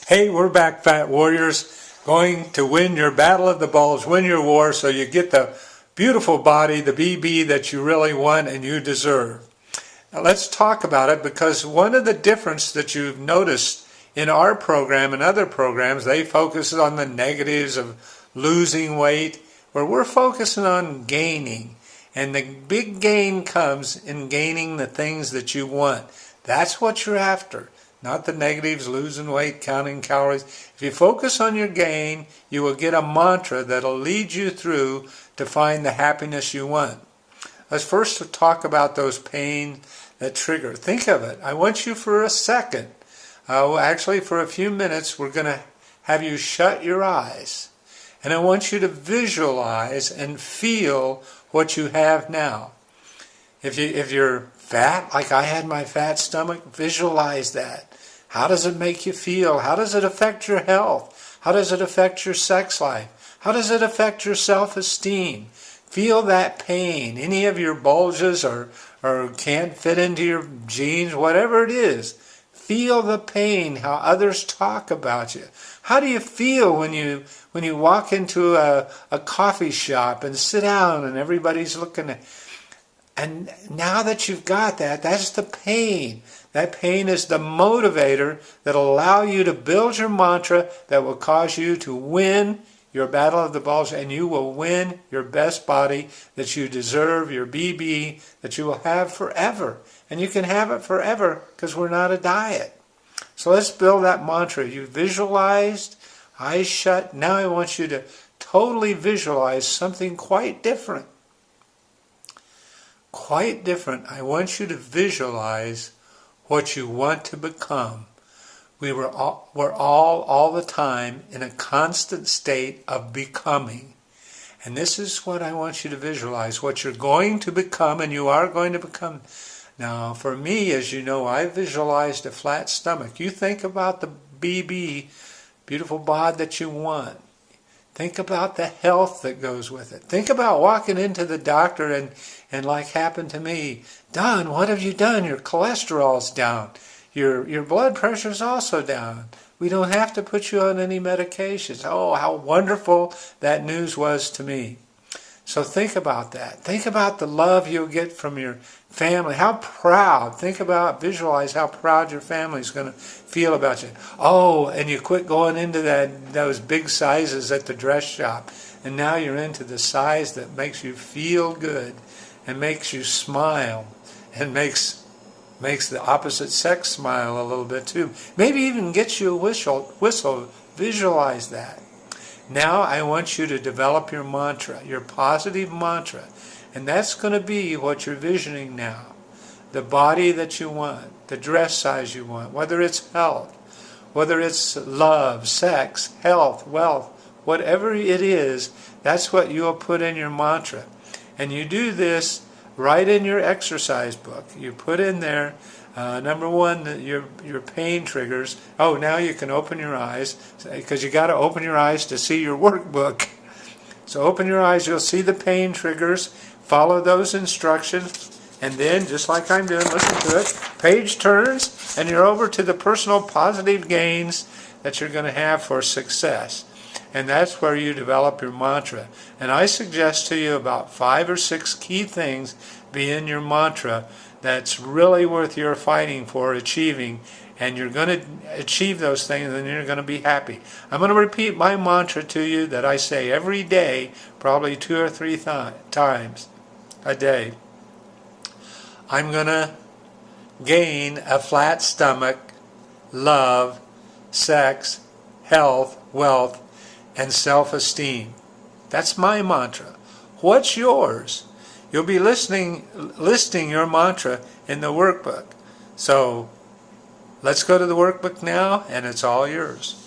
Hey, we're back, Fat Warriors, going to win your battle of the bulge, win your war, so you get the beautiful body, the BB that you really want and you deserve. Now let's talk about it, because one of the differences that you've noticed in our program and other programs, they focus on the negatives of losing weight, where we're focusing on gaining. And the big gain comes in gaining the things that you want. That's what you're after. Not the negatives, losing weight, counting calories. If you focus on your gain, you will get a mantra that'll lead you through to find the happiness you want. Let's first talk about those pain that trigger. Think of it. I want you for a second, actually for a few minutes, we're going to have you shut your eyes. And I want you to visualize and feel what you have now. If you're fat, like I had my fat stomach, visualize that. How does it make you feel? How does it affect your health? How does it affect your sex life? How does it affect your self-esteem? Feel that pain. Any of your bulges or can't fit into your jeans, whatever it is. Feel the pain, how others talk about you. How do you feel when you walk into a coffee shop and sit down and everybody's looking at? And now that you've got that, that's the pain. That pain is the motivator that'll allow you to build your mantra that will cause you to win your battle of the bulge, and you will win your best body that you deserve, your BB that you will have forever. And you can have it forever because we're not a diet. So let's build that mantra. You visualized, eyes shut. Now I want you to totally visualize something quite different. Quite different. I want you to visualize what you want to become. We're all the time in a constant state of becoming. And this is what I want you to visualize, what you're going to become and you are going to become. Now, for me, as you know, I visualized a flat stomach. You think about the BB, beautiful bod that you want. Think about the health that goes with it. Think about walking into the doctor and like happened to me, Don, what have you done? Your cholesterol's down. Your blood pressure's also down. We don't have to put you on any medications. Oh, how wonderful that news was to me. So think about that. Think about the love you'll get from your family. How proud. Visualize how proud your family's going to feel about you. Oh, and you quit going into those big sizes at the dress shop. And now you're into the size that makes you feel good and makes you smile and makes the opposite sex smile a little bit too. Maybe even gets you a whistle. Visualize that. Now I want you to develop your mantra, your positive mantra. And that's going to be what you're visioning now. The body that you want, the dress size you want, whether it's health, whether it's love, sex, health, wealth, whatever it is, that's what you'll put in your mantra. And you do this right in your exercise book. You put in there, number one, your pain triggers. Oh, now you can open your eyes, because you got to open your eyes to see your workbook. So open your eyes, you'll see the pain triggers. Follow those instructions, and then, just like I'm doing, listen to it. Page turns, and you're over to the personal positive gains that you're going to have for success. And that's where you develop your mantra. And I suggest to you about 5 or 6 key things be in your mantra that's really worth your fighting for, achieving. And you're going to achieve those things, and you're going to be happy. I'm going to repeat my mantra to you that I say every day, probably 2 or 3 times a day. I'm going to gain a flat stomach, love, sex, health, wealth, and self-esteem. That's my mantra. What's yours? You'll be listing your mantra in the workbook. So let's go to the workbook now, and it's all yours.